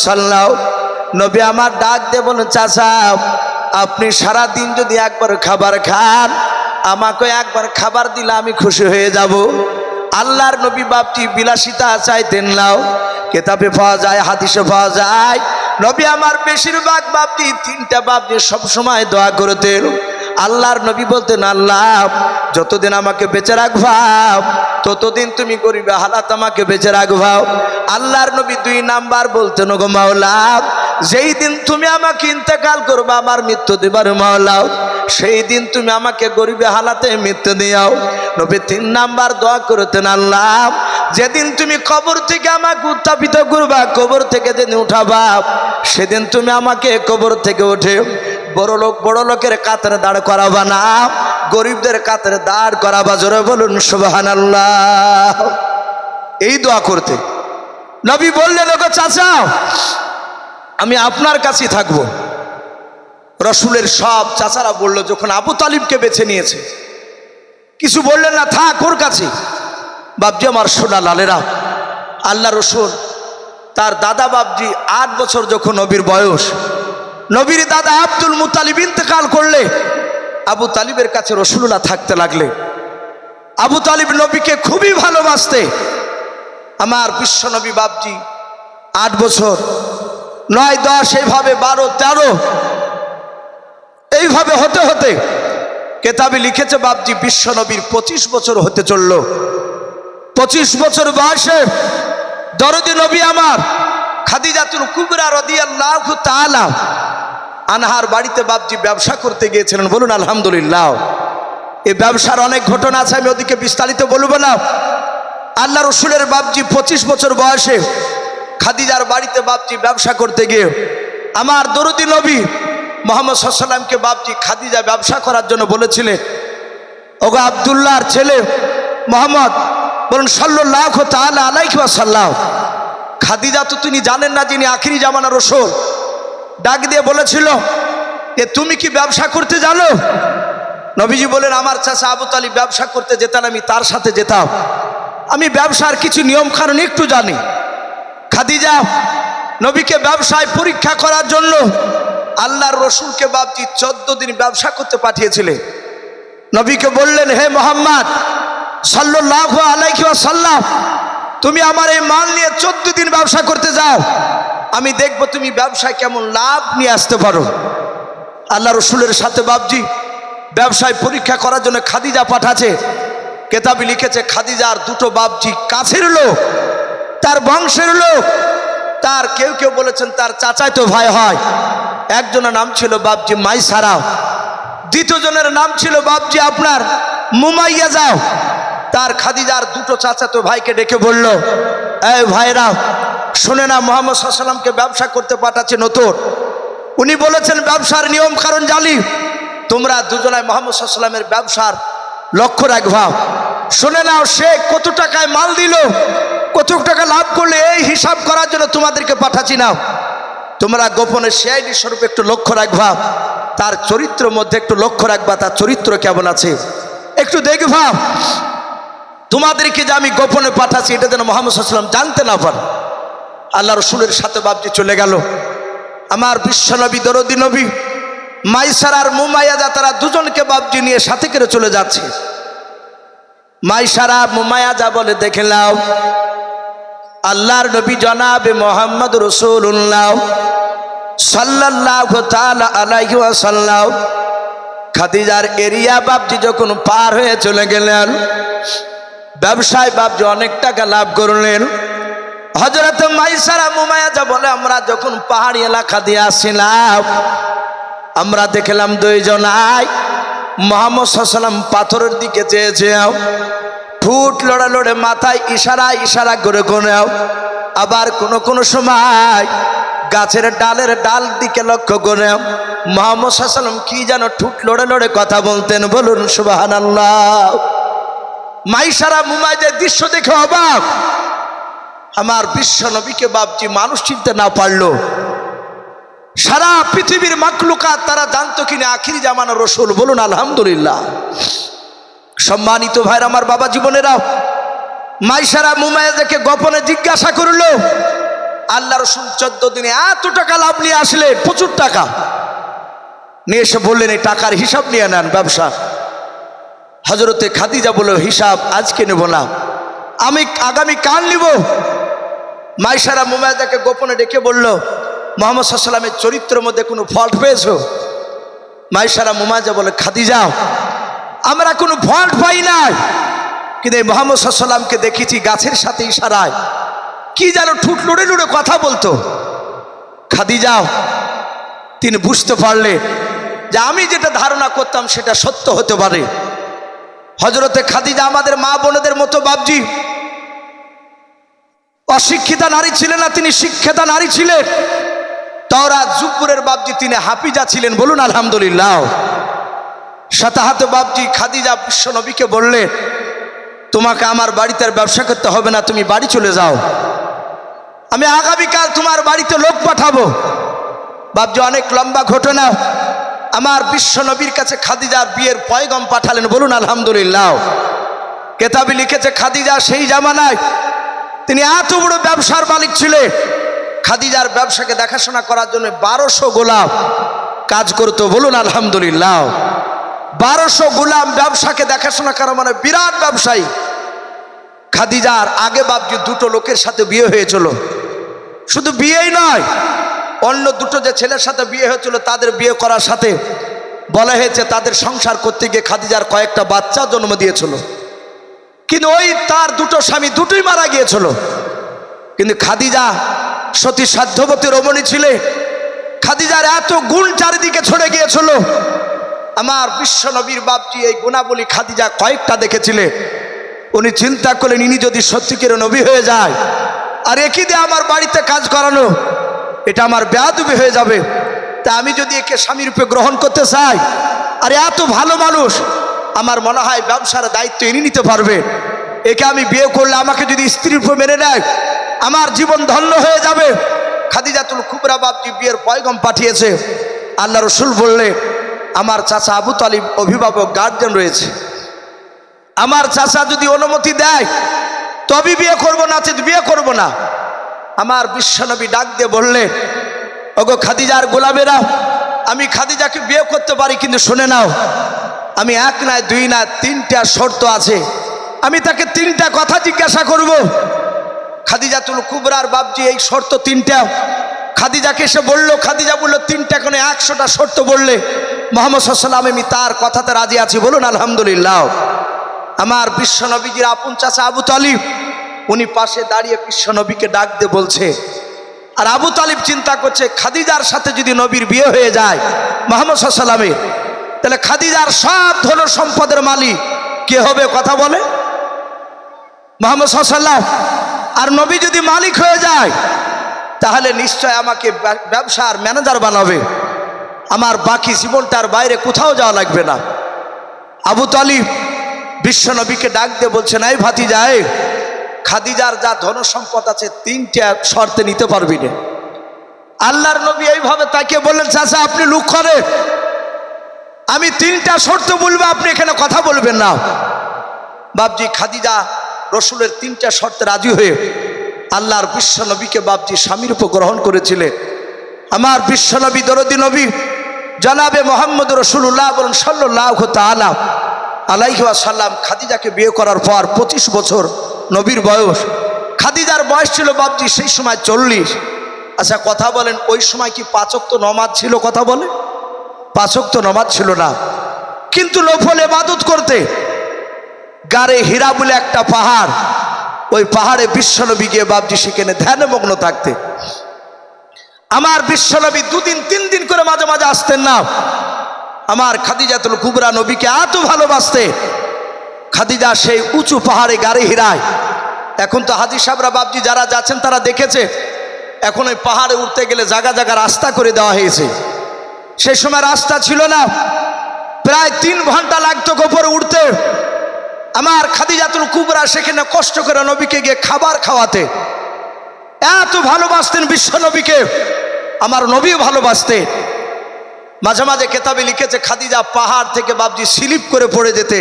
সাল্লাল্লাহু নবী আমার ডাক দিয়ে বলেন, চাচা আপনি সারা দিন যদি একবার খাবার খান, আমাকে একবার খাবার দিলে আমি খুশি হয়ে যাব। আল্লাহর নবী বাপটি বিলাসিতা চাইতেন নাও, কেতাবে পাওয়া যায়, হাদিসে পাওয়া যায়। নবী আমার বেশিরভাগ বাপটি তিনটা বাপ দিয়ে সবসময় দোয়া করতেন। আল্লাহর নবী বলতেন, আল্লাহ যতদিন আমাকে বেঁচে রাখবা ততদিন তুমি গরিবে হালাত আমাকে বেঁচে রাখবা। আল্লাহর নবী 2 নাম্বার বলতেন, ওগো মাওলা যেই দিন তুমি আমাকে ইন্তেকাল করবা, আমার মৃত্যু দেবার মাওলা, সেই দিন তুমি আমাকে গরিবে হালাতে মৃত্যু দিও। নবী 3 নাম্বার দোয়া করতেন, আল্লাহ যেদিন তুমি কবর থেকে আমাকে উত্থাপিত করবা, কবর থেকে যেদিন উঠাবা, সেদিন তুমি আমাকে কবর থেকে উঠে বড় লোকের কাতারে দাঁড় করাবা না, গরিবদের কাতারে দাঁড় করাবা। জোরে বলুন সুবহানাল্লাহ। এই দোয়া করতে নবী বললেন, ওগো চাচা আমি আপনার কাছেই থাকবো। রসুলের সব চাচারা বলল, যখন আবু তালিবকে বেছে নিয়েছে কিছু বললেন না, থাক ওর কাছে। বাপজি আমার সোনা লালেরা, আল্লাহ রসুল তার দাদা বাপজি 8 বছর যখন নবীর বয়স, নবীর দাদা আব্দুল মুতালিব ইন্তেকাল করলে আবু তালিবের কাছে রসুলুল্লাহ থাকতে লাগলে। আবু তালিব নবীকে খুবই ভালোবাসতে। আমার বিশ্ব নবী বাপজি 8 বছর, 9, 10, এইভাবে 12, 13, এইভাবে হতে হতে কেতাবে লিখেছে বাপজি বিশ্ব নবীর 25 বছর হতে চলল। 25 বছর বয়সে দরদি নবী আমার খাদিজাতুল কুবরা রাদিয়াল্লাহু তাআলা আনহার বাড়িতে বাপজি ব্যবসা করতে গিয়েছিলেন। বলুন আলহামদুলিল্লাহ। এই ব্যবসার অনেক ঘটনা আছে, আমি ওদিকে বিস্তারিত বলবো না। আল্লাহ রসুলের বাপজি 25 বছর বয়সে খাদিজার বাড়িতে বাপজি ব্যবসা করতে গিয়ে আমার দরদি নবী মুহাম্মদ সাল্লাল্লাহু আলাইহি ওয়াসাল্লামকে বাপজি খাদিজা ব্যবসা করার জন্য বলেছিলেন, ওগো আব্দুল্লাহর ছেলে মোহাম্মদ, বলুন সাল্লাল্লাহু তাআলা আলাইহি ওয়াসাল্লাম। খাদিজা তো তিনি জানেন না যিনি আখিরি জামানার রসুল। ডাক দিয়ে বলেছিল যে তুমি কি ব্যবসা করতে জানো? নবীজি বলেন, আমার চাচা আবু তালিব ব্যবসা করতে যেতেন, আমি তার সাথে যেতাম, আমি ব্যবসার কিছু নিয়ম কানুন একটু জানি। খাদিজা নবীকে ব্যবসায় পরীক্ষা করার জন্য আল্লাহর রসুলকে বাপজি 14 দিন ব্যবসা করতে পাঠিয়েছিলেন। নবীকে বললেন, হে মোহাম্মদ সাল্লাল্লাহু আলাইহি ওয়াসাল্লাম, তুমি আমার এই মাল নিয়ে 14 দিন ব্যবসা করতে যাও, আমি দেখব তুমি ব্যবসায় কেমন লাভ নিয়ে আসতে পারো। আল্লাহ রসুলের সাথে বাপজি ব্যবসায় পরীক্ষা করার জন্য খাদিজা পাঠাচ্ছে। কেতাবে লিখেছে খাদিজার 2টো বাপজি কাছের লোক, তার বংশের লোক, তার কেউ কেউ বলেছেন তার চাচাই তো ভাই হয়। একজনের নাম ছিল বাপজি মাইসারা, দ্বিতীয়জনের নাম ছিল বাপজি আপনার মুমাইয়া যাও। তার খাদিজার 2টো চাচাতো ভাইকে ডেকে বলল, এই ভাইরা শুনে না, মুহাম্মদ সাল্লাল্লাহু আলাইহি ওয়াসাল্লামকে ব্যবসা করতে পাঠাচ্ছে নতুন, উনি বলেছেন ব্যবসার নিয়ম কারণ জানি, তোমরা দুজনায় মুহাম্মদ সাল্লাল্লাহু আলাইহি ওয়াসাল্লামের ব্যবসার লক্ষ্য রাখবা। শুনে নাও সে কত টাকায় মাল দিল, কত টাকা লাভ করলে, এই হিসাব করার জন্য তোমাদেরকে পাঠাচ্ছি না। তোমরা গোপনে সিআইডি স্বরূপ একটু লক্ষ্য রাখবা, তার চরিত্রের মধ্যে একটু লক্ষ্য রাখবা, তার চরিত্র কেমন আছে একটু দেখবা। তোমাদেরকে যে আমি গোপনে পাঠাচ্ছি এটা যেন মুহাম্মদ সাল্লাল্লাহু আলাইহি ওয়াসাল্লাম জানতে না পারে। আল্লাহ রসুলের সাথে বাপজি চলে গেল। আমার বিশ্ব নবী দরদি নবী মাইসার আর মুমাইয়াজা, তারা দুজনকে বাপজি নিয়ে সাথে করে চলে যাচ্ছে। মাইসারা মুমাইয়াজা বলে, দেখে নাও আল্লাহর নবী জনাবে মুহাম্মদ রাসূলুল্লাহ সাল্লাল্লাহু তাআলা আলাইহি ওয়াসাল্লাম খাদিজার এরিয়া বাপজি যখন পার হয়ে চলে গেলেন, ব্যবসায় বাপজি অনেক টাকা লাভ করলেন। হযরত মাইসারা মুমাইয়াজা বলে, আমরা যখন পাহাড়ি এলাকা দিয়ে আসছিলাম, আমরা দেখলাম 2 জনাই মুহাম্মদ সাল্লাল্লাহু আলাইহি ওয়াসাল্লাম পাথরের দিকে চেয়েছে, ঠোঁট লড়ে লড়ে মাথায় ইশারা করে কোনেও, আবার কোনো সময় গাছের ডাল দিকে লক্ষ্য করে মুহাম্মদ সাল্লাল্লাহু আলাইহি ওয়াসাল্লাম কি যেন ঠোঁট লড়ে লড়ে কথা বলতেন। বলুন সুবহানাল্লাহ। মাইসারা মুমাইয়াজা দৃশ্য দেখে অবাক। আমার বিশ্ব নবীকে বাপজি মানুষ চিনতে না পারলো, সারা পৃথিবীর মাখলুকাত তারা জানতো কিনা আখিরি জামানার রসুল। বলুন আলহামদুলিল্লাহ। সম্মানিত ভাইরা আমার, বাবা জীবনেরা, মাইসারা মুমাইয়াজাকে গোপনে জিজ্ঞাসা করলো, আল্লাহ রসুল 14 দিনে এত টাকা লাভ নিয়ে আসলেন, প্রচুর টাকা নিয়ে এসে বললেন এই টাকার হিসাব নিয়ে নেন ব্যবসা। হযরতে খাদিজা বলল হিসাব আজকে নেব না, আমি আগামী কাল নিব। মাইশারা মুমায়যাকে গোপনে ডেকে বলল মুহাম্মদ সাল্লাল্লাহু আলাইহি ওয়াসাল্লামের চরিত্রের মধ্যে কোনো ফল্ট পেয়েছো? মাইশারা মুমায়যা বলে খাদিজা আমরা কোনো ফল্ট পাই নাই, কিন্তু এই মুহাম্মদ সাল্লাল্লাহু আলাইহি ওয়াসাল্লামকে দেখেছি গাছের সাথে ইশারায় কি যেন ঠুট লুড়ে লুড়ে কথা বলতো। খাদিজা তিনি বুঝতে পারলে যে আমি যেটা ধারণা করতাম সেটা সত্য হতে পারে। হযরতে খাদিজা আমাদের মা বোনেদের মতো বাবজি অশিক্ষিতা নারী ছিলেন না, তিনি শিক্ষিতা নারী ছিলেন। তাওরাত জুবুরের বাবজি তিনি হাফিজা ছিলেন, বলুন আলহামদুলিল্লাহ। শতাহাত বাবজি খাদিজা বিশ্ব নবীকে বললেন তোমাকে আমার বাড়িতে আর ব্যবসা করতে হবে না, তুমি বাড়ি চলে যাও, আমি আগামীকাল তোমার বাড়িতে লোক পাঠাবো। বাবজি অনেক লম্বা ঘটনা। আমার বিশ্ব নবীর কাছে খাদিজার বিয়ের পয়গাম পাঠালেন, বলুন আলহামদুলিল্লাহ। কেতাবে লিখেছে খাদিজা সেই জামানায় তিনি এত বড় ব্যবসার মালিক ছিলেন, খাদিজার ব্যবসাকে দেখাশোনা করার জন্য 1200 গোলাম কাজ করতো, বলুন আলহামদুলিল্লাহ। 1200 গোলাম ব্যবসাকে দেখাশোনা করা মানে বিরাট ব্যবসায়ী। খাদিজার আগে বাবজি দুটো লোকের সাথে বিয়ে হয়েছিল, শুধু বিয়েই নয় অন্য দুটো যে ছেলের সাথে বিয়ে হয়েছিল তাদের বিয়ে করার সাথে বলা হয়েছে তাদের সংসার করতে গিয়ে খাদিজার কয়েকটা বাচ্চা জন্ম দিয়েছিল, কিন্তু ওই তার দুটো স্বামী দুটোই মারা গিয়েছিল। কিন্তু খাদিজা সতী সাধ্যবতী রমণী ছিলেন, খাদিজার এত গুণ চারিদিকে ছড়ে গিয়েছিল। আমার বিশ্ব নবীর বাপজি এই গুণাবলী খাদিজা কয়েকটা দেখেছিলেন। উনি চিন্তা করলেন ইনি যদি সত্যিকার নবী হয়ে যায় আর একই দিয়ে আমার বাড়িতে কাজ করানো, এটা আমার বেয়াদবি হয়ে যাবে। তা আমি যদি একে স্বামী রূপে গ্রহণ করতে চাই, আর এত ভালো মানুষ, আমার মনে হয় ব্যবসার দায়িত্ব ইনি নিতে পারবে। একে আমি বিয়ে করলে আমাকে যদি স্ত্রী রূপে মেনে নেয় আমার জীবন ধন্য হয়ে যাবে। খাদিজাতুল কুবরা বাপজি বিয়ের পয়গাম পাঠিয়েছে। আল্লাহ রসুল বললে আমার চাচা আবু তালিব অভিভাবক গার্জেন রয়েছে, আমার চাচা যদি অনুমতি দেয় তবে বিয়ে করবো, না তো বিয়ে করবো না। আমার বিশ্বনবী ডাক দিয়ে বললে ওগো খাদিজার গোলামেরা, আমি খাদিজাকে বিয়ে করতে পারি, কিন্তু শুনে নাও আমি এক নয় দুই না 3টা শর্ত আছে, আমি তাকে 3টা কথা জিজ্ঞাসা করব। খাদিজাতুল কুবরার বাপজি এই শর্ত 3টা খাদিজাকে এসে বললো। খাদিজা বললো 3টা কেন 100টা শর্ত বললে মুহাম্মদ সাল্লাল্লাহু আলাইহি ওয়াসাল্লাম আমি তার কথাতে রাজি আছি, বলুন আলহামদুলিল্লাহ। আমার বিশ্বনবীজির আপন চাচা আবু তালিব উনি পাশে দাঁড়িয়ে বিশ্বনবীকে ডাক দিয়ে বলছে, আর আবু তালিব চিন্তা করছে খাদিজার সাথে যদি নবীর বিয়ে হয়ে যায় মুহাম্মদ সাল্লাল্লাহু আলাইহি ওয়াসাল্লামের, তাহলে খাদিজার সব ধন সম্পদের মালিক কে হবে? কথা বলে মুহাম্মদ সাল্লাল্লাহু আলাইহি ওয়াসাল্লাম। আর নবী যদি মালিক হয়ে যায় তাহলে নিশ্চয় আমাকে ব্যবসার ম্যানেজার বানাবে, আমার বাকি জীবনটার বাইরে কোথাও যাওয়া লাগবে না। আবু তালিব বিশ্বনবীকে ডাক দিয়ে বলছেন এই ভাতিজা, খাদিজার যা ধন সম্পদ আছে 3টা শর্তে নিতে পারবি না। আল্লাহর নবী এইভাবে তাকে বললেন চাচা আপনি লুক করেন, আমি 3টা শর্ত বলবো, আপনি এখানে কথা বলবেন না। বাপজি খাদিজা রসুলের 3টা শর্তে রাজি হয়ে আল্লাহর বিশ্বনবীকে বাপজি স্বামীর উপর গ্রহণ করেছিলেন। আমার বিশ্বনবী দরদি নবী জনাবে মোহাম্মদ রসুল্লাহ বলুন সাল্লাল্লাহু তাআলা আলাইহি ওয়াসাল্লাম খাদিজাকে বিয়ে করার পর 25 বছর নবীর বয়স। খাদিজার বয়স ছিল বাপজি সেই সময় 40। আচ্ছা কথা বলেন ওই সময় কি 5 ওয়াক্ত নামাজ ছিল? কথা বলে 5 ওয়াক্ত নামাজ ছিল না, কিন্তু নফল ইবাদত করতে গারে হীরা বলে একটা পাহাড়, ওই পাহাড়ে বিশ্বনবী গিয়ে বাপজি সেখানে ধ্যানে মগ্ন থাকতে। আমার বিশ্বনবী 2 দিন 3 দিন করে মাঝে মাঝে আসতেন না। আমার খাদিজাতুল কুবরা নবীকে এত ভালোবাসতে, খাদিজা সেই উঁচু পাহাড়ে গারে হীরায়, এখন তো হাজী সাহেবরা বাপজি যারা যাচ্ছেন তারা দেখেছে, এখন ওই পাহাড়ে উঠতে গেলে জায়গা জায়গা রাস্তা করে দেওয়া হয়েছে। সেই সময় রাস্তা ছিল না, প্রায় 3 ঘন্টা লাগতো উপরে উঠতে। আমার খাদিজাতুল কুবরা সেখানে কষ্ট করে নবীকে গিয়ে খাবার খাওয়াতে, এত ভালোবাসতেন বিশ্ব নবীকে। আমার নবীও ভালোবাসতে। মাঝে মাঝে কেতাবে লিখেছে খাদিজা পাহাড় থেকে বাপজি স্লিপ করে পড়ে যেতে,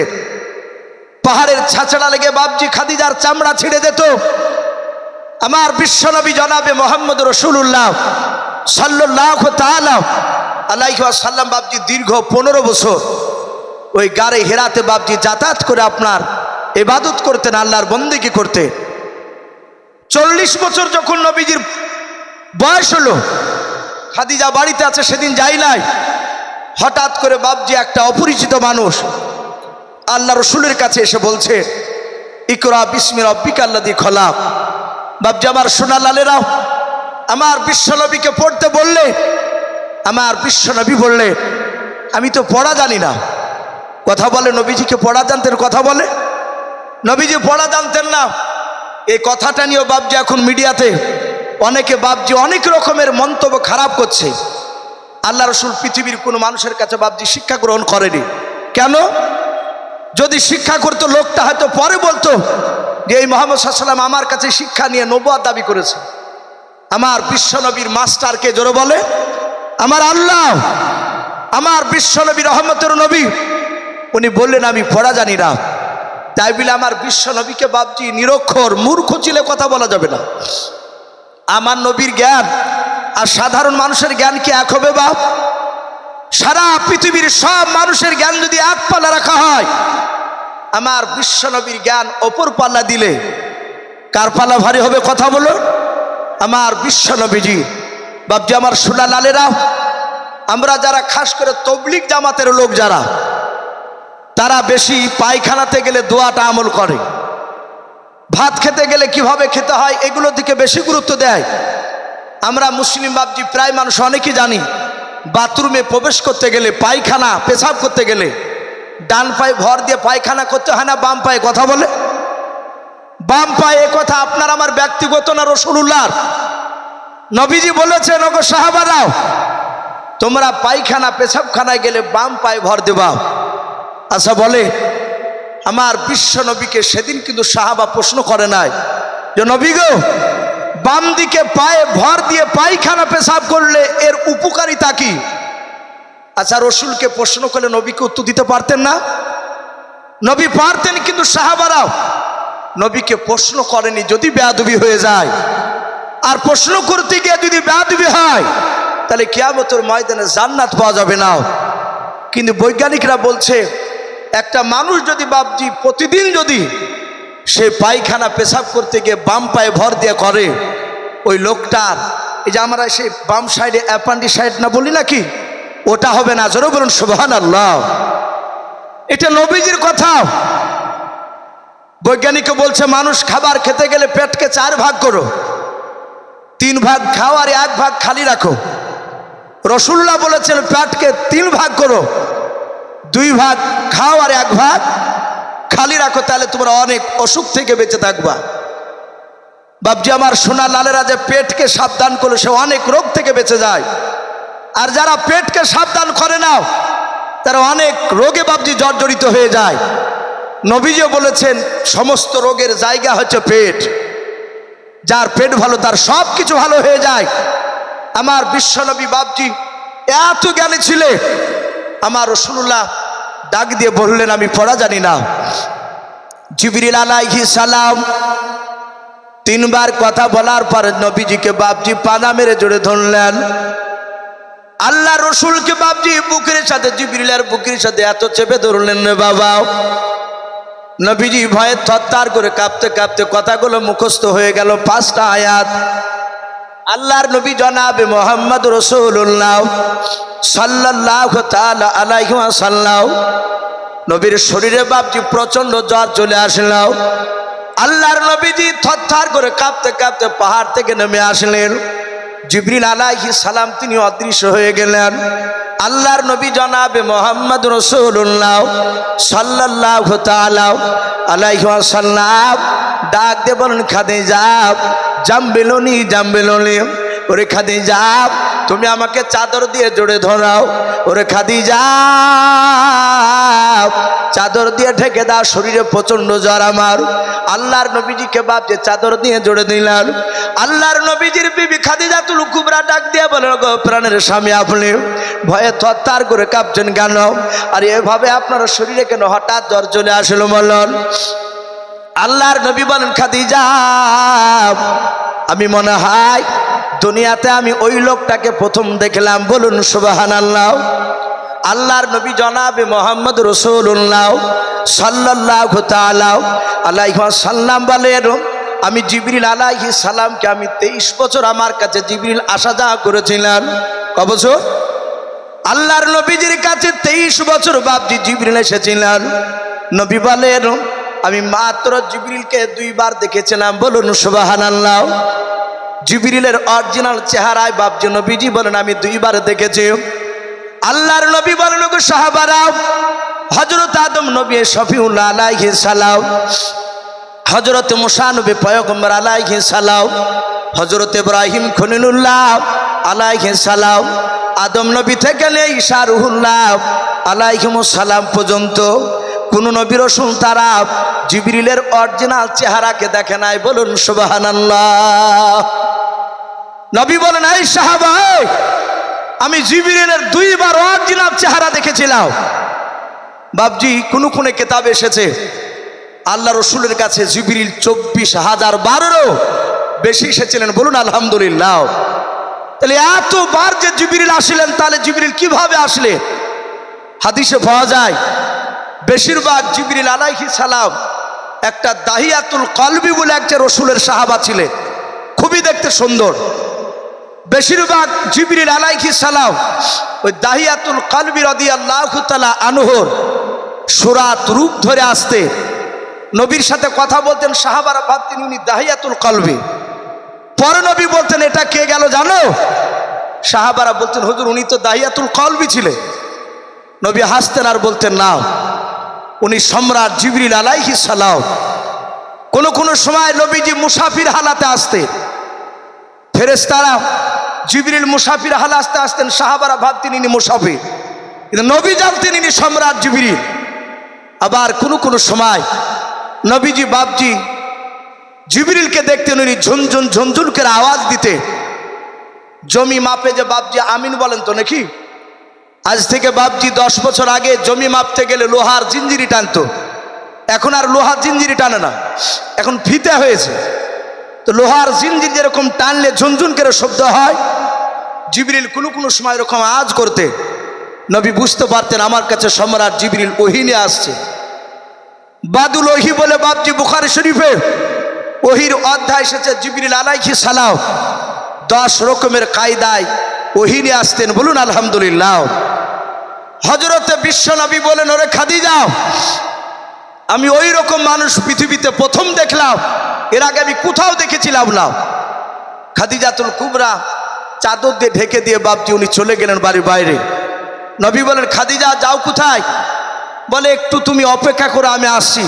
পাহাড়ের ছাঁচড়া লেগে বাপজি খাদিজার চামড়া ছিঁড়ে যেত। আমার বিশ্বনবী জনাবে মোহাম্মদ রসুল্লাহ সাল্লাল্লাহু তাআলা আলাইহি ওয়াসাল্লাম বাপজি দীর্ঘ 15 বছর ওই গারে হেরাতে বাপজি যাতায়াত করে আপনার ইবাদত করতেন, আল্লাহর বন্দেগী করতে। 40 বছর যখন নবীজির বয়স হলো, খাদিজা বাড়িতে আছে, সেদিন যাই নাই, হঠাৎ করে বাপজি একটা অপরিচিত মানুষ আল্লাহ রসুলের কাছে এসে বলছে, ইকরা বিসমি রাব্বিকাল্লাযী খলাক। বাপজি আমার সোনা লালেরাও আমার বিশ্বনবীকে পড়তে বললে, আমার বিশ্বনবী বললে আমি তো পড়া জানি না। কথা বলে নবীজিকে পড়া জানতেন, কথা বলে নবীজি পড়া জানতেন না। এই কথাটা নিয়েও বাপজি এখন মিডিয়াতে অনেকে বাপজি অনেক রকমের মন্তব্য খারাপ করছে। আল্লাহ রসুল পৃথিবীর কোনো মানুষের কাছে বাপজি শিক্ষা গ্রহণ করেনি। কেন? যদি শিক্ষা করতো লোকটা হয়তো পরে বলতো যে এই মুহাম্মদ সাল্লাল্লাহু আলাইহি ওয়াসাল্লাম আমার কাছে শিক্ষা নিয়ে নবুয়ত দাবি করেছে। আমার বিশ্বনবীর মাস্টারকে জোরে বলে আমার আল্লাহ, আমার বিশ্বনবী রহমতের নবী, উনি বললেন আমি পড়া জানি না। তাই বলে আমার বিশ্বনবীকে বাপজি নিরক্ষর মূর্খ ছিলে কথা বলা যাবে না। আমার নবীর জ্ঞান আর সাধারণ মানুষের জ্ঞান কি এক হবে বাপ? সারা পৃথিবীর সব মানুষের জ্ঞান যদি এক পাল্লা রাখা হয়, আমার বিশ্বনবীর জ্ঞান অপর পাল্লা দিলে কার পাল্লা ভারী হবে? কথা বলো। আমার বিশ্বনবীজি বাপজি আমার সোনা লালেরা, আমরা যারা খাস করে তবলিগ জামাতের লোক যারা, তারা বেশি পায়খানাতে গেলে দোয়াটা আমল করে, ভাত খেতে গেলে কিভাবে খেতে হয় এগুলোর দিকে বেশি গুরুত্ব দেয়। আমরা মুসলিম বাপজি প্রায় মানুষ অনেকেই জানি, বাথরুমে প্রবেশ করতে গেলে, পায়খানা পেশাব করতে গেলে ডান পায়ে ভর দিয়ে পায়খানা করতে হয় না বাম পায়ে? কথা বলে বাম পায়ে। এ কথা আপনার আমার ব্যক্তিগত না, রাসূলুল্লাহর। নবীজি বলেছেন ওগো সাহাবারাও, তোমরা পায়খানা পেশাবখানায় গেলে বাম পায়ে ভর দেবা। আচ্ছা বলে আমার বিশ্ব নবীকে সেদিন কিন্তু সাহাবা প্রশ্ন করে নাই যে নবী গো, বাম দিকে পায়ে ভর দিয়ে পায়খানা পেশাব করলে এর উপকারিতা কি? আচ্ছা রসুলকে প্রশ্ন করলে নবীকে উত্তর দিতে পারতেন না? নবী পারতেন, কিন্তু সাহাবারাও নবীকে প্রশ্ন করেনি। যদি বেয়াদবি হয়ে যায়, আর প্রশ্ন করতে গিয়ে যদি বেয়াদবি হয়, তাহলে কিয়ামতের ময়দানে জান্নাত পাওয়া যাবে না। কিন্তু বৈজ্ঞানিকরা বলছে একটা মানুষ যদি বাপজি প্রতিদিন যদি সে পায়খানা পেশাব করতে গিয়ে বাম পায়ে ভর দিয়ে করে, ওই লোকটার এই যে আমরা সেই বাম সাইডে অ্যাপেন্ডিসাইড না বলি নাকি, ওটা হবে না। জোরে বলুন সুবহানাল্লাহ। এটা নবীজির কথা। বৈজ্ঞানিক বলছে মানুষ খাবার খেতে গেলে পেটকে 4 ভাগ করো, 3 ভাগ খাও আর 1 ভাগ খালি রাখো। রাসূলুল্লাহ বলেছেন পেটকে 3 ভাগ করো, 2 ভাগ খাও আর 1 ভাগ খালি রাখো, তাহলে তোমরা অনেক অসুখ থেকে বেঁচে থাকবা। বাপজি আমার সোনা লালেরা যে পেটকে সাবধান করলো, সে অনেক রোগ থেকে বেঁচে যায়। আর যারা পেটকে সাবধান করে না, তারা অনেক রোগে বাপজি জর্জরিত হয়ে যায়। নবীজিও বলেছেন সমস্ত রোগের জায়গা হচ্ছে পেট। যার পেট ভালো তার সব কিছু ভালো হয়ে যায়। আমার বিশ্বনবী বাপজি এত জ্ঞানী ছিলেন, আমার রাসূলুল্লাহ ডাক দিয়ে বললেন আমি পড়া জানি না। জিবরিল আলাইহিস সালাম 3 বার কথা বলার পর নবীজিকে বাপজি পানা মেরে জোরে ধরলেন। আল্লাহ রসুলকে বাপজি বুকের সাথে, জিবরিলের বুকের সাথে এত চেপে ধরলেন রে বাবা, নবীজি ভয়ে থরথর করে কাঁপতে কাঁপতে কথাগুলো মুখস্থ হয়ে গেল। 5টা আয়াত আল্লাহর নবী জনাবে মোহাম্মদ রাসূলুল্লাহ সাল্লাল্লাহু তাআলা আলাইহি ওয়াসাল্লাম নবীর শরীরে বাপজি প্রচন্ড জ্বর চলে আসলো। আল্লাহর নবীজি থরথর করে কাঁপতে কাঁপতে পাহাড় থেকে নেমে আসলেন। জিবরিল আলাইহিস সালাম তিনি অদৃশ্য হয়ে গেলেন। আল্লাহর নবী জনাবে মোহাম্মদ রাসূলুল্লাহ সাল্লাল্লাহু তাআলা আলাইহি ওয়াসাল্লাম ডাক দিয়ে বলেন খাদিজা জাম্বিলনি জাম্বিলনি, ওরে খাদিজা তুমি আমাকে চাদর দিয়ে জড়ে ধরাও, ওরে খাদিজা চাদর দিয়ে ঢেকে দাও, শরীরে প্রচন্ড জ্বর আমার। আল্লাহর নবীজিকে বাপ যে চাদর দিয়ে জড়ে দিলেন। আল্লাহর নবীজির বিবি খাদিজাতুল কুবরা ডাক দিয়ে বলেন গো প্রাণের স্বামী, আপনি ভয়ে থরথর করে কাঁপছেন কেন? আর এভাবে আপনার শরীরে কেন হঠাৎ জ্বর চলে আসলো বলেন? আল্লাহর নবী বলেন, খাদিজা আমি মনে হয় দুনিয়াতে আমি ওই লোকটাকে প্রথম দেখলাম। বলুন সুবহানাল্লাহ। আল্লাহর নবী জনাবে মোহাম্মদ রাসূলুল্লাহ সাল্লাল্লাহু তাআলা আলাইহি ওয়াসাল্লাম বলেন, আমি জিবরিল আলাইহিস সালামকে আমি 23 বছর আমার কাছে জিবরিল আসা যাওয়া করেছিলাম। কত বছর? আল্লাহর নবীজির কাছে 23 বছর বাপজি জিবরিল এসেছিলেন। নবী বলেন, আমি মাত্র জিবরিলকে 2 বার দেখেছিলাম। বলুন সুবহানাল্লাহ। জিবরিলের অরিজিনাল চেহারায় বাপজি নবীজি বলেন আমি 2 বার দেখেছি। আল্লাহর নবী বলেন, গো সাহাবারা, হযরত আদম নবী শফিউল্লাহ আলাইহিস সালাম, হযরত মুসা নবী পয়গম্বর আলাইহিস সালাম, হযরত ইব্রাহিম খলিলুল্লাহ আলাইহিস সালাম, আদম নবী থেকে নিয়ে ঈসা রূহুল্লাহ আলাইহিমুস সালাম পর্যন্ত কোন নবী রাসূল তারা জিবরিলের অরিজিনাল চেহারাকে দেখে নাই। বলুন সুবহানাল্লাহ। নবী বলেন, এই সাহাবা, আমি জিবরিলের 2 বার অরিজিনাল চেহারা দেখেছিলাম। বাপজি কোন কোন কিতাবে এসেছে আল্লাহ রসুলের কাছে জিবরিল 24,000 বেশি এসেছিলেন। বলুন আলহামদুলিল্লাহ। তাহলে এতবার যে জিবরিল আসলেন, তাহলে জিবরিল কিভাবে আসলে? হাদিসে পাওয়া যায় বেশিরভাগ জিবরিল আলাইহিস সালাম একটা দাহিয়াতুল কলবি বলে একটা রসুলের সাহাবা ছিলেন, খুবই দেখতে সুন্দর। বেশিরভাগ জিবরিল আলাইহিস সালাম ওই দাহিয়াতুল কলবি রাদিয়াল্লাহু তাআলা আনহুর সুরাত রূপ ধরে আসতে নবীর সাথে কথা বলতেন। সাহাবারা ভাবতেন উনি দাহিয়াতুল কলবি। পরে নবী বলতেন, এটা কে গেল জানো? সাহাবারা বলতেন, হুজুর উনি তো দাহিয়াতুল কলবি ছিলেন। নবী হাসতেন আর বলতেন, না, উনি সম্রাট জিবরিল আলাইহিস সালাম। কোন কোন সময় নবীজি মুসাফির হালাতে আসতেন। ফেরেশতারা জিবরিল মুসাফির হালে আসতেন, সাহাবারা ভাবতেন ইনি মুসাফির, কিন্তু নবী জানতেন ইনি সম্রাট জিবরিল। আবার কোন কোন সময় নবীজি বাপজি জিবরিলকে দেখতেন, উনি ঝুনঝুন ঝুনঝুন করে আওয়াজ দিতে। জমি মাপে যে বাপজি আমিন বলেন তো নাকি? আজ থেকে বাপজি 10 বছর আগে জমি মাপতে গেলে লোহার জিঞ্জিরি টানতো, এখন আর লোহার জিঞ্জিরি টানে না, এখন ফিতে হয়েছে। তো লোহার জিঞ্জির যেরকম টানলে ঝুনঝুন করে শব্দ হয়, জিবরিল কোন কোন সময় এরকম আওয়াজ করতে নবী বুঝতে পারতেন আমার কাছে সম্রাট জিবরিল ওহী নিয়ে আসছে। বাদুল ওহী বলে বাপজি বুখারী শরীফে ওহীর অধ্যায় এসেছে। জিবরিল আলাইহিস সালাম 10 রকমের কায়দায় ওহী নিয়ে আসতেন। বলুন আলহামদুলিল্লাহ। হযরতে বিশ্ব নবী বলেন, ওরে খাদিজা, আমি ওই রকম মানুষ পৃথিবীতে প্রথম দেখলাম, এর আগে আমি কোথাও দেখেছিলাম না। খাদিজাতুল কুবরা চাদর দিয়ে ঢেকে দিয়ে বাপজি উনি চলে গেলেন বাড়ির বাইরে। নবী বলেন, খাদিজা যাও কোথায়? বলে, একটু তুমি অপেক্ষা করে আমি আসছি।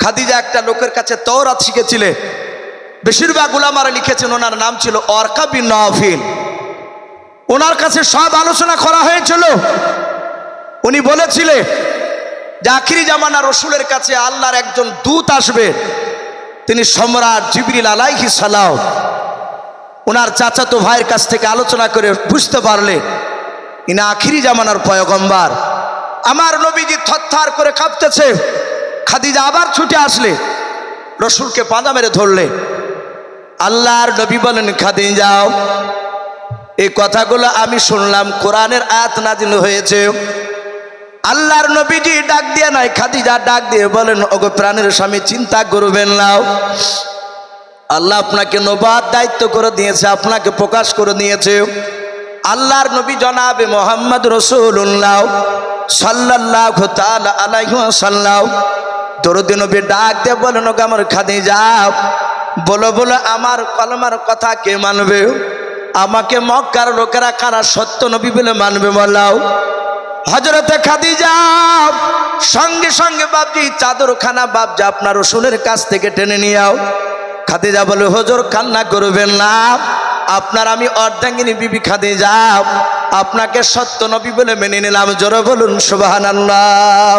খাদিজা একটা লোকের কাছে তাওরাত শিখেছিলেন। বেশিরভাগ উলামারা লিখেছেন ওনার নাম ছিল ওয়ারকা বিন নাফিল। ওনার কাছে সব আলোচনা করা হয়েছিল। উনি বলেছিলেন যে আখিরি জামানা রসুলের কাছে আল্লাহর একজন দূত আসবে, তিনি সম্রাট জিবরিল আলাইহিস সালাম। ওনার চাচাতো ভাইয়ের কাছ থেকে আলোচনা করে বুঝতে পারলে ইনি আখিরি জামানার পয়গম্বর। আমার নবীজি থরথর করে কাঁপতেছে। খাদিজা আবার ছুটে আসলে রসুলকে পাঁজা মেরে ধরলে। আল্লাহর নবী বলেন, খাদিজা, এই কথাগুলো আমি শুনলাম, কোরআনের আয়াত নাজিল হয়েছে। আল্লাহর নবীজি ডাক দিয়ে নয়, খাদিজা ডাক দিয়ে বলেন, ওগো প্রাণের স্বামী, চিন্তা করবেন না, আল্লাহ আপনাকে নবুয়ত দায়িত্ব করে দিয়েছে, আপনাকে প্রকাশ করে দিয়েছে। আল্লাহর নবী জনাবে মোহাম্মদ রাসূলুল্লাহ সাল্লাল্লাহু তাআলা আলাইহি ওয়াসাল্লাম দরুদ নবী ডাক দিয়ে বলেন, ওগো আমার খাদিজা, বলো বলো আমার কলমার কথা কে মানবে? আমাকে মক্কার লোকেরা কারা সত্য নবী বলে মানবে বলাও? হযরতে খাদিজা সঙ্গে সঙ্গে বাপজি চাদরখানা বাপজি আপনার রসুলের কাছ থেকে টেনে নিয়ে আও। খাদিজা বলে, হুজুর কান্না করবেন না, আপনার আমি অর্ধাঙ্গিনী বিবি খাদিজা, আপনাকে সত্য নবী বলে মেনে নিলাম। জোরে বলুন সুবহানাল্লাহ।